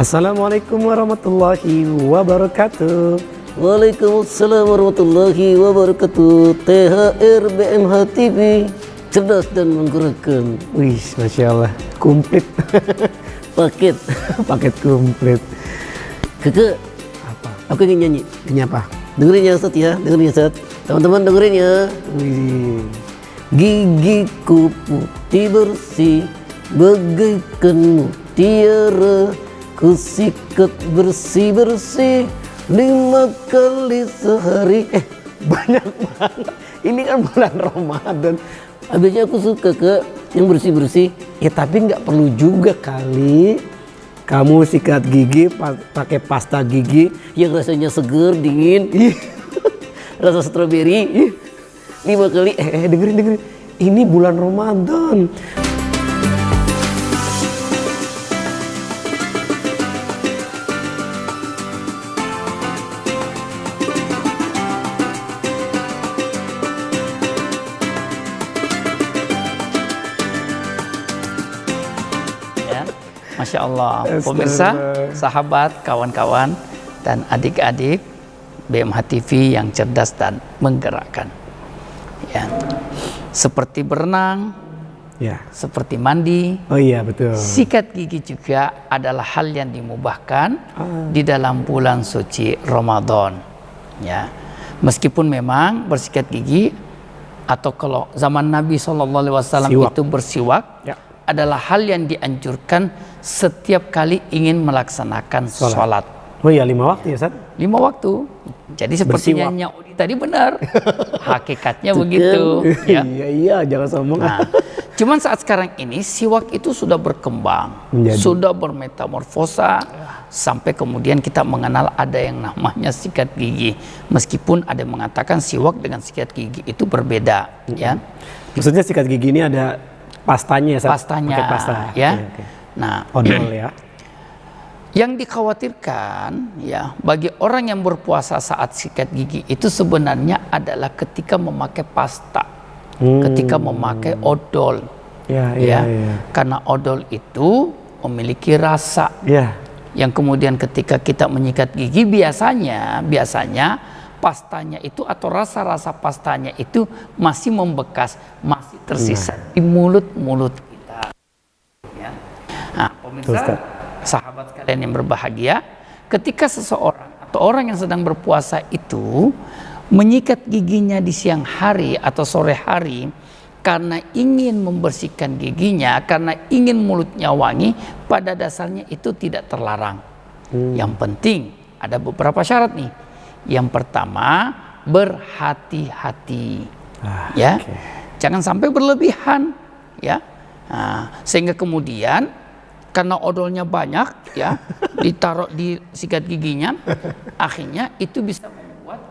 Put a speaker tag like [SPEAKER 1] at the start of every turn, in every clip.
[SPEAKER 1] Assalamualaikum warahmatullahi wabarakatuh.
[SPEAKER 2] Waalaikumsalam warahmatullahi wabarakatuh. THR BMH TV, cerdas dan menggerakkan.
[SPEAKER 1] Wih, Masya Allah, komplit.
[SPEAKER 2] Paket.
[SPEAKER 1] Paket komplit.
[SPEAKER 2] Kakak,
[SPEAKER 1] Apa?
[SPEAKER 2] aku ingin nyanyi.
[SPEAKER 1] Ini apa?
[SPEAKER 2] Dengerin ya Ustaz ya, dengerin ya Ustaz. Teman-teman dengerin ya.
[SPEAKER 1] Wih.
[SPEAKER 2] Gigiku putih bersih, bagaikan mutiara. Ku sikat bersih-bersih 5 kali sehari.
[SPEAKER 1] Banyak banget. Ini kan bulan Ramadan.
[SPEAKER 2] Habisnya aku suka ke yang bersih-bersih.
[SPEAKER 1] Ya tapi nggak perlu juga kali. Kamu sikat gigi pakai pasta gigi.
[SPEAKER 2] Yang rasanya seger, dingin. Rasa stroberi. 5 kali.
[SPEAKER 1] Dengerin. Ini bulan Ramadan.
[SPEAKER 3] Ya, Masya Allah, pemirsa, sahabat, kawan-kawan, dan adik-adik BMH TV yang cerdas dan menggerakkan. Ya, seperti berenang,
[SPEAKER 1] Ya.
[SPEAKER 3] seperti mandi,
[SPEAKER 1] Oh iya betul.
[SPEAKER 3] sikat gigi juga adalah hal yang dimubahkan di dalam bulan suci Ramadan. Ya, meskipun memang bersikat gigi atau kalau zaman Nabi SAW
[SPEAKER 1] Siwak.
[SPEAKER 3] itu bersiwak
[SPEAKER 1] Ya.
[SPEAKER 3] adalah hal yang dianjurkan setiap kali ingin melaksanakan sholat.
[SPEAKER 1] Oh iya 5 waktu ya Ustaz?
[SPEAKER 3] 5 waktu. Jadi sepertinya
[SPEAKER 1] Bersiwak.
[SPEAKER 3] Nya Udi tadi benar. Hakikatnya begitu. Ya.
[SPEAKER 1] Iya jangan sombong.
[SPEAKER 3] Nah, cuman saat sekarang ini siwak itu sudah berkembang,
[SPEAKER 1] Menjadi.
[SPEAKER 3] sudah bermetamorfosa, sampai kemudian kita mengenal ada yang namanya sikat gigi. Meskipun ada yang mengatakan siwak dengan sikat gigi itu berbeda, ya.
[SPEAKER 1] Maksudnya sikat gigi ini ada pastanya ya Ustaz?
[SPEAKER 3] Pastanya,
[SPEAKER 1] Pakai pasta.
[SPEAKER 3] ya.
[SPEAKER 1] Oke.
[SPEAKER 3] Nah,
[SPEAKER 1] Odol ya.
[SPEAKER 3] yang dikhawatirkan ya bagi orang yang berpuasa saat sikat gigi itu sebenarnya adalah ketika memakai pasta, ketika memakai odol.
[SPEAKER 1] Ya.
[SPEAKER 3] Karena odol itu memiliki rasa
[SPEAKER 1] Ya.
[SPEAKER 3] yang kemudian ketika kita menyikat gigi biasanya pastanya itu atau rasa-rasa pastanya itu masih membekas, masih tersisa di mulut kita. Ya. Nah, pemirsa,
[SPEAKER 1] Ustaz.
[SPEAKER 3] sahabat sekalian yang berbahagia, ketika seseorang atau orang yang sedang berpuasa itu menyikat giginya di siang hari atau sore hari karena ingin membersihkan giginya, karena ingin mulutnya wangi, pada dasarnya itu tidak terlarang. Yang penting ada beberapa syarat nih. Yang pertama, berhati-hati. Ya.
[SPEAKER 1] Oke.
[SPEAKER 3] Jangan sampai berlebihan, ya. Nah, sehingga kemudian karena odolnya banyak, ya, ditaruh di sikat giginya, akhirnya itu bisa membuat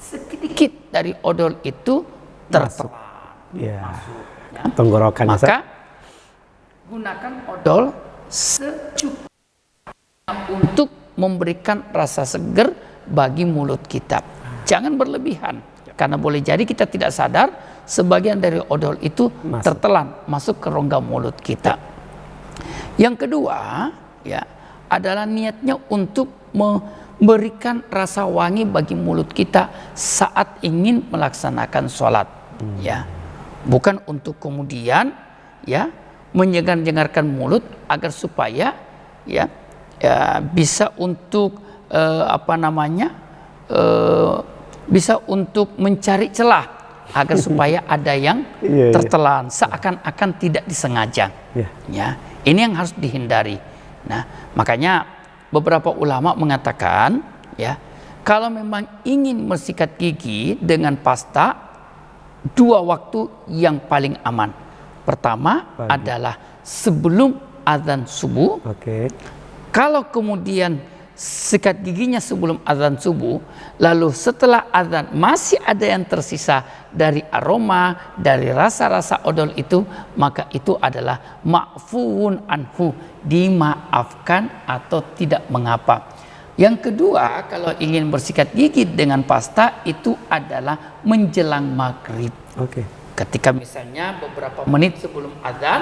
[SPEAKER 3] sedikit dari odol itu tertelan.
[SPEAKER 1] Ya.
[SPEAKER 3] Ya.
[SPEAKER 1] Tenggorokan ya, Ustaz?
[SPEAKER 3] Maka gunakan odol secukupnya untuk memberikan rasa seger bagi mulut kita. Jangan berlebihan, karena boleh jadi kita tidak sadar sebagian dari odol itu tertelan masuk ke rongga mulut kita. Yang kedua, ya, adalah niatnya untuk memberikan rasa wangi bagi mulut kita saat ingin melaksanakan sholat. Ya, bukan untuk kemudian, ya, menyegar-nyegarkan mulut agar supaya, ya, bisa untuk bisa untuk mencari celah agar supaya ada yang tertelan, seakan-akan tidak disengaja. Ya, ini yang harus dihindari. Nah, makanya beberapa ulama mengatakan, ya, kalau memang ingin bersikat gigi dengan pasta, 2 waktu yang paling aman. Pertama adalah sebelum azan subuh.
[SPEAKER 1] Oke.
[SPEAKER 3] Kalau kemudian sikat giginya sebelum azan subuh, lalu setelah azan masih ada yang tersisa dari aroma, dari rasa-rasa odol itu, maka itu adalah ma'fuun anhu, dimaafkan atau tidak mengapa. Yang kedua, kalau ingin bersikat gigi dengan pasta itu adalah menjelang maghrib.
[SPEAKER 1] Oke.
[SPEAKER 3] Ketika misalnya beberapa menit sebelum azan,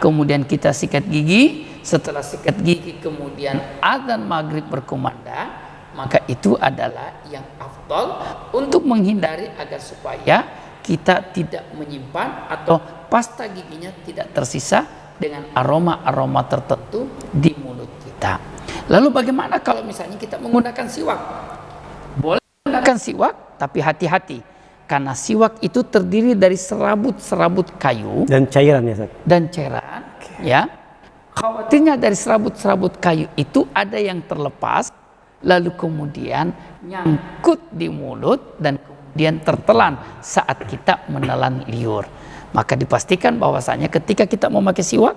[SPEAKER 3] kemudian kita sikat gigi, setelah sikat gigi kemudian azan maghrib berkumandang, maka itu adalah yang afdal untuk menghindari agar supaya kita tidak menyimpan atau pasta giginya tidak tersisa dengan aroma-aroma tertentu di mulut kita. Lalu bagaimana kalau misalnya kita menggunakan siwak? Boleh menggunakan siwak, tapi hati-hati. Karena siwak itu terdiri dari serabut-serabut kayu
[SPEAKER 1] Dan cairan ya Ustaz.
[SPEAKER 3] dan cairan, ya. Khawatirnya dari serabut-serabut kayu itu ada yang terlepas, lalu kemudian nyangkut di mulut dan kemudian tertelan saat kita menelan liur. Maka dipastikan bahwasanya ketika kita memakai siwak,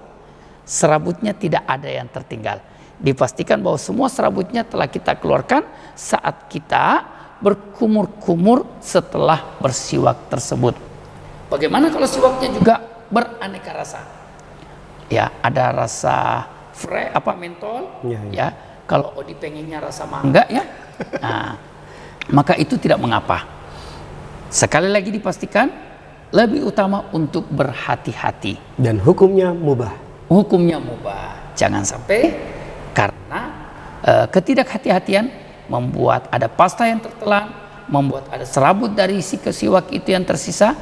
[SPEAKER 3] serabutnya tidak ada yang tertinggal. Dipastikan bahwa semua serabutnya telah kita keluarkan saat kita berkumur-kumur setelah bersiwak tersebut. Bagaimana kalau siwaknya juga beraneka rasa? Ya, ada rasa mentol, ya. Kalau Odi pengennya rasa mangga, ya. Nah, maka itu tidak mengapa. Sekali lagi dipastikan lebih utama untuk berhati-hati.
[SPEAKER 1] Dan hukumnya mubah.
[SPEAKER 3] Hukumnya mubah. Jangan sampai karena ketidakhati-hatian membuat ada pasta yang tertelan, membuat ada serabut dari si siwak itu yang tersisa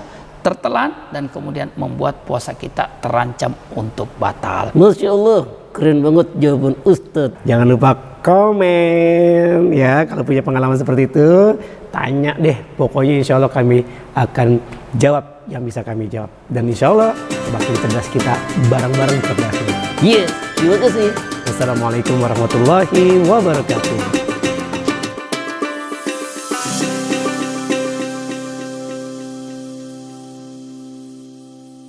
[SPEAKER 3] tertelan, dan kemudian membuat puasa kita terancam untuk batal.
[SPEAKER 2] Masya Allah, keren banget jawaban Ustadz.
[SPEAKER 1] Jangan lupa komen ya kalau punya pengalaman seperti itu, tanya deh. Pokoknya insya Allah kami akan jawab yang bisa kami jawab, dan insya Allah semakin cerdas kita bareng-bareng cerdasnya.
[SPEAKER 2] Yes, terima kasih.
[SPEAKER 1] Wassalamualaikum warahmatullahi wabarakatuh.